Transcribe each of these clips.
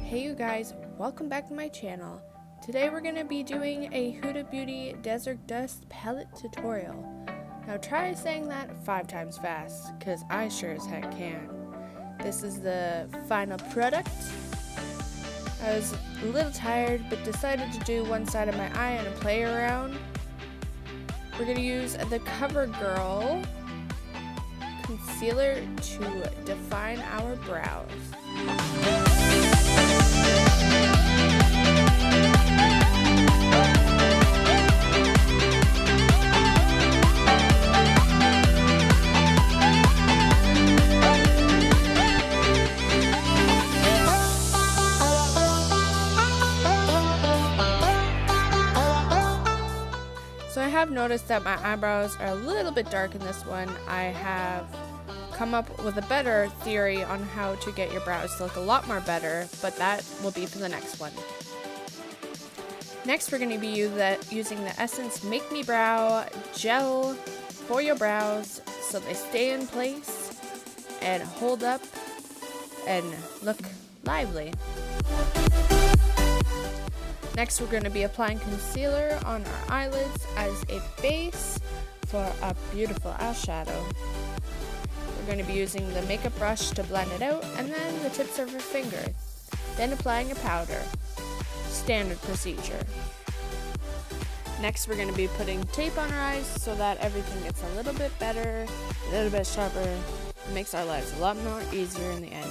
Hey you guys, welcome back to my channel. Today we're going to be doing a Huda Beauty Desert Dust palette tutorial. Now try saying that 5 times fast, because I sure as heck can. This is the final product. I was a little tired, but decided to do one side of my eye and a play around. We're going to use the CoverGirl concealer to define our brows. So I have noticed that my eyebrows are a little bit dark in this one. I have come up with a better theory on how to get your brows to look a lot more better, but that will be for the next one. Next, we're going to be using the Essence Make Me Brow Gel for your brows so they stay in place and hold up and look lively. Next, we're going to be applying concealer on our eyelids as a base for a beautiful eyeshadow. We're going to be using the makeup brush to blend it out, and then the tips of our fingers. Then applying a powder. Standard procedure. Next, we're going to be putting tape on our eyes so that everything gets a little bit better, a little bit sharper. It makes our lives a lot more easier in the end.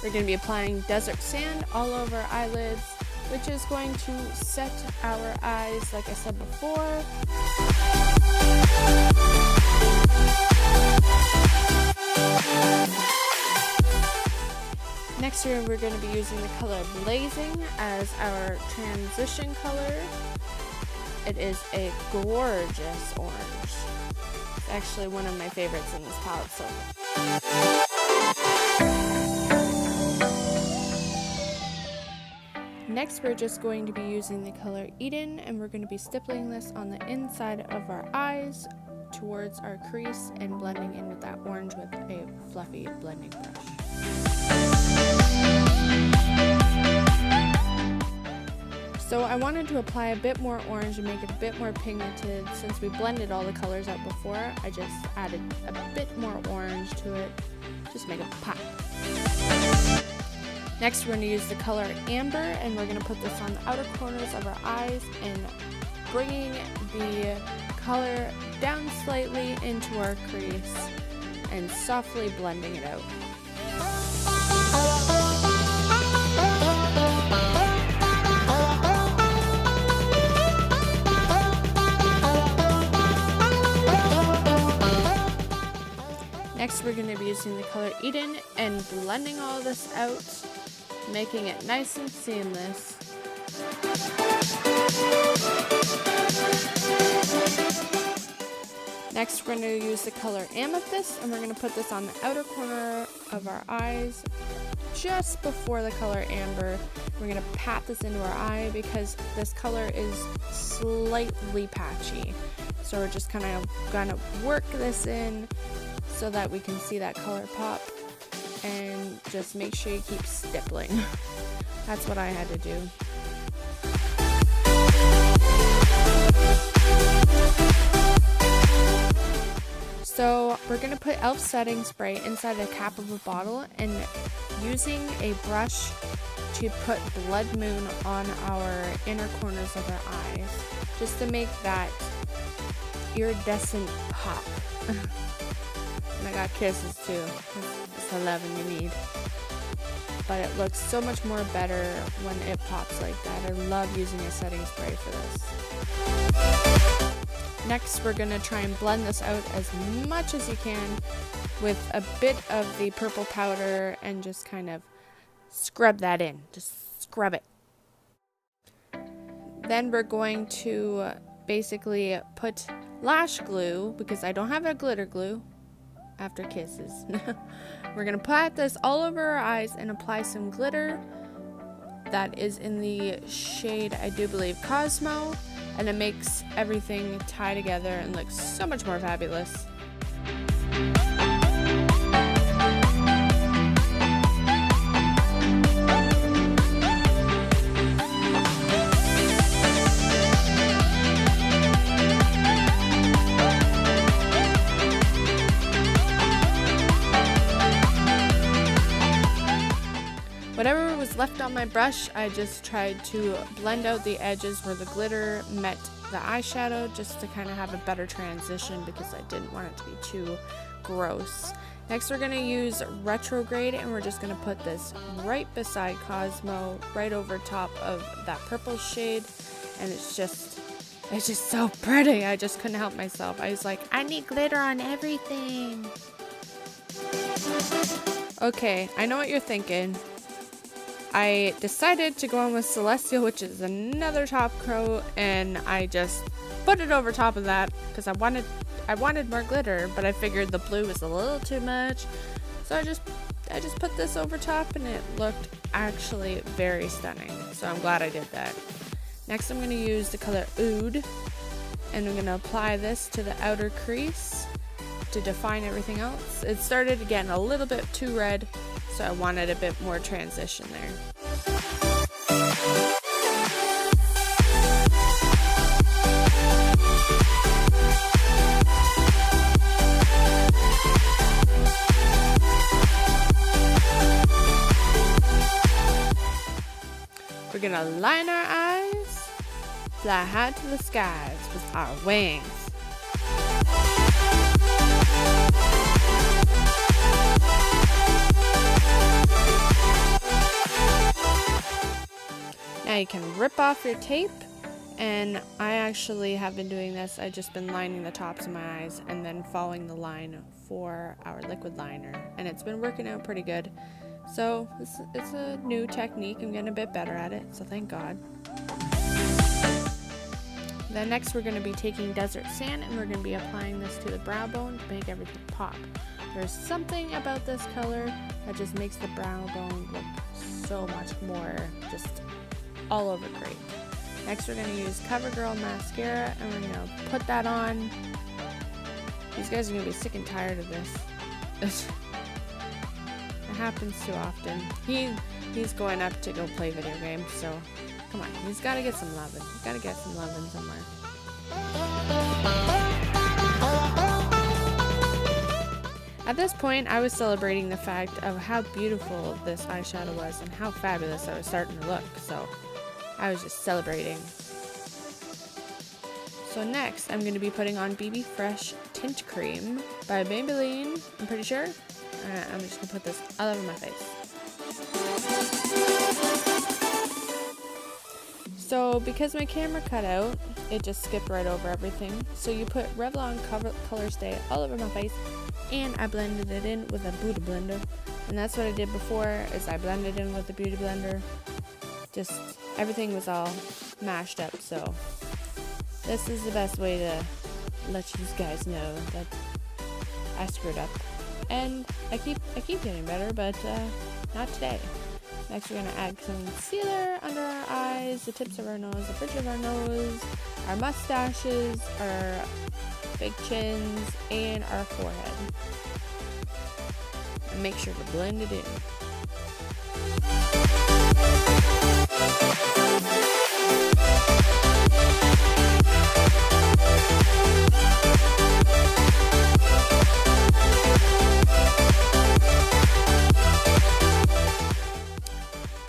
We're going to be applying desert sand all over our eyelids, which is going to set our eyes, like I said before. Next year, we're going to be using the color Blazing as our transition color. It is a gorgeous orange. It's actually one of my favorites in this palette so far. Next, we're just going to be using the color Eden, and we're going to be stippling this on the inside of our eyes towards our crease and blending in with that orange with a fluffy blending brush. So I wanted to apply a bit more orange and make it a bit more pigmented. Since we blended all the colors out before, I just added a bit more orange to it, just make it pop. Next, we're going to use the color Amber, and we're going to put this on the outer corners of our eyes and bringing the color down slightly into our crease and softly blending it out. Next, we're going to be using the color Eden and blending all of this out, making it nice and seamless. Next, we're going to use the color Amethyst, and we're going to put this on the outer corner of our eyes just before the color Amber. We're going to pat this into our eye because this color is slightly patchy. So we're just kind of going to work this in so that we can see that color pop, and just make sure you keep stippling. That's what I had to do. So we're going to put e.l.f. setting spray inside a cap of a bottle and using a brush to put Blood Moon on our inner corners of our eyes, just to make that iridescent pop. And I got kisses too. It's the loving you need. But it looks so much more better when it pops like that. I love using a setting spray for this. Next, we're going to try and blend this out as much as you can with a bit of the purple powder and just kind of scrub that in. Just scrub it. Then we're going to basically put lash glue, because I don't have a glitter glue after kisses. We're going to pat this all over our eyes and apply some glitter that is in the shade, I do believe, Cosmo, and it makes everything tie together and look so much more fabulous. Whatever was left on my brush, I just tried to blend out the edges where the glitter met the eyeshadow, just to kind of have a better transition because I didn't want it to be too gross. Next we're going to use Retrograde, and we're just going to put this right beside Cosmo, right over top of that purple shade, and it's just so pretty. I just couldn't help myself. I was like, I need glitter on everything. Okay, I know what you're thinking. I decided to go on with Celestial, which is another top coat, and I just put it over top of that because I wanted more glitter, but I figured the blue was a little too much. So I just put this over top, and it looked actually very stunning. So I'm glad I did that. Next I'm going to use the color Oud, and I'm going to apply this to the outer crease to define everything else. It started getting a little bit too red, so I wanted a bit more transition there. We're gonna line our eyes, fly high to the skies with our wings. Now you can rip off your tape, and I actually have been doing this. I've just been lining the tops of my eyes and then following the line for our liquid liner, and it's been working out pretty good. So it's a new technique. I'm getting a bit better at it, so thank God. Then next we're going to be taking Desert Sand, and we're going to be applying this to the brow bone to make everything pop. There's something about this color that just makes the brow bone look so much more just all over great. Next we're going to use CoverGirl mascara, and we're going to put that on. These guys are going to be sick and tired of this. It happens too often. He's going up to go play video games, so come on, he's got to get some loving. He's got to get some loving somewhere. At this point, I was celebrating the fact of how beautiful this eyeshadow was and how fabulous I was starting to look, so I was just celebrating. So next, I'm going to be putting on BB Fresh Tint Cream by Maybelline, I'm pretty sure. I'm just going to put this all over my face. So because my camera cut out, it just skipped right over everything. So you put Revlon Color Stay all over my face, and I blended it in with a beauty blender. And that's what I did before, is I blended in with the beauty blender. Just everything was all mashed up, so this is the best way to let you guys know that I screwed up. And I keep getting better, but not today. Next we're going to add some concealer under our eyes, the tips of our nose, the bridge of our nose, our mustaches, our big chins, and our forehead. And make sure to blend it in.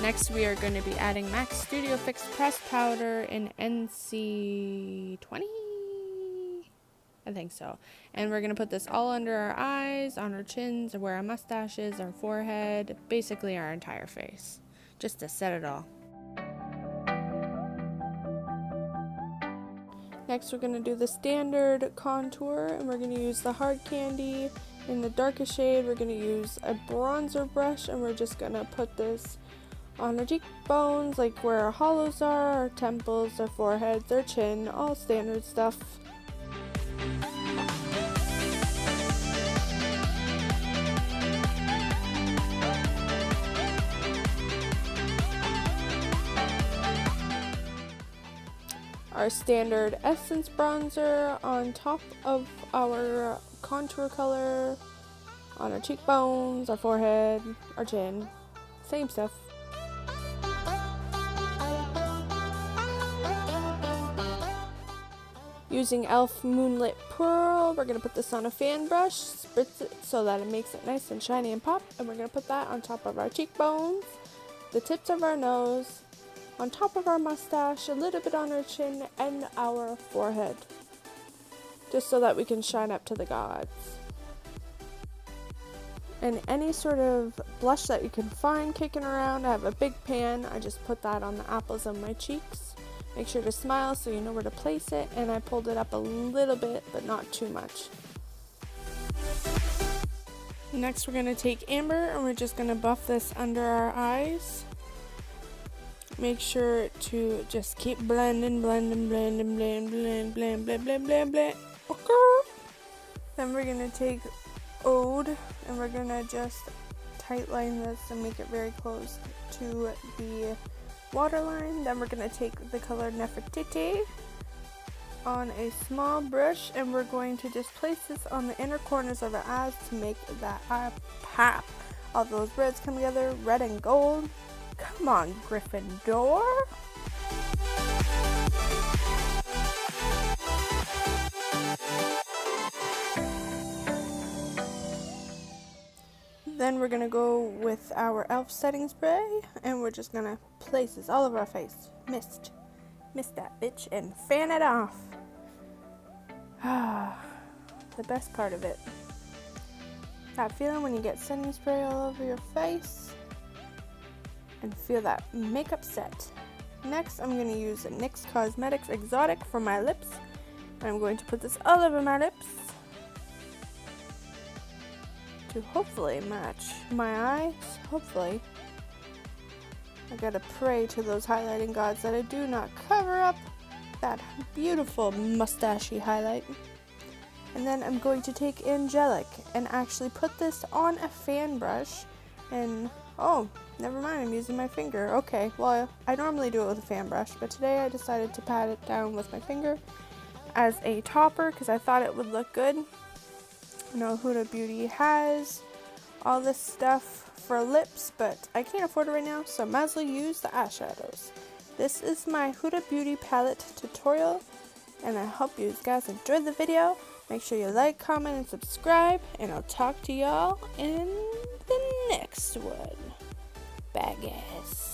Next, we are going to be adding MAC Studio Fix Press Powder in NC20? I think so. And we're going to put this all under our eyes, on our chins, where our mustaches, our forehead, basically our entire face, just to set it all. Next, we're going to do the standard contour, and we're going to use the Hard Candy in the darkest shade. We're going to use a bronzer brush, and we're just going to put this on our cheekbones, like where our hollows are, our temples, our foreheads, our chin, all standard stuff. Our standard Essence bronzer on top of our contour color, on our cheekbones, our forehead, our chin, same stuff. Using e.l.f. Moonlit Pearl, we're going to put this on a fan brush, spritz it so that it makes it nice and shiny and pop, and we're going to put that on top of our cheekbones, the tips of our nose, on top of our mustache, a little bit on our chin, and our forehead, just so that we can shine up to the gods. And any sort of blush that you can find kicking around, I have a big pan, I just put that on the apples of my cheeks. Make sure to smile so you know where to place it, and I pulled it up a little bit, but not too much. Next we're going to take amber and we're just going to buff this under our eyes. Make sure to just keep blending. Okay. Then we're going to take Ode and we're going to just tightline this and make it very close to the waterline. Then we're going to take the color Nefertiti on a small brush and we're going to just place this on the inner corners of our eyes to make that eye pop. All those reds come together, red and gold. Come on, Gryffindor. Then we're going to go with our elf setting spray and we're just going to place this all over our face. Mist that bitch and fan it off. The best part of it. That feeling when you get setting spray all over your face and feel that makeup set. Next, I'm going to use NYX Cosmetics Exotic for my lips. I'm going to put this all over my lips to hopefully match my eyes. Hopefully. I gotta pray to those highlighting gods that I do not cover up that beautiful mustachy highlight. And then I'm going to take Angelic and actually put this on a fan brush and oh, never mind, I'm using my finger. Okay, well, I normally do it with a fan brush, but today I decided to pat it down with my finger as a topper because I thought it would look good. You know, Huda Beauty has all this stuff for lips, but I can't afford it right now, so I might as well use the eyeshadows. This is my Huda Beauty palette tutorial, and I hope you guys enjoyed the video. Make sure you like, comment, and subscribe, and I'll talk to y'all in the next one. Bye, guys.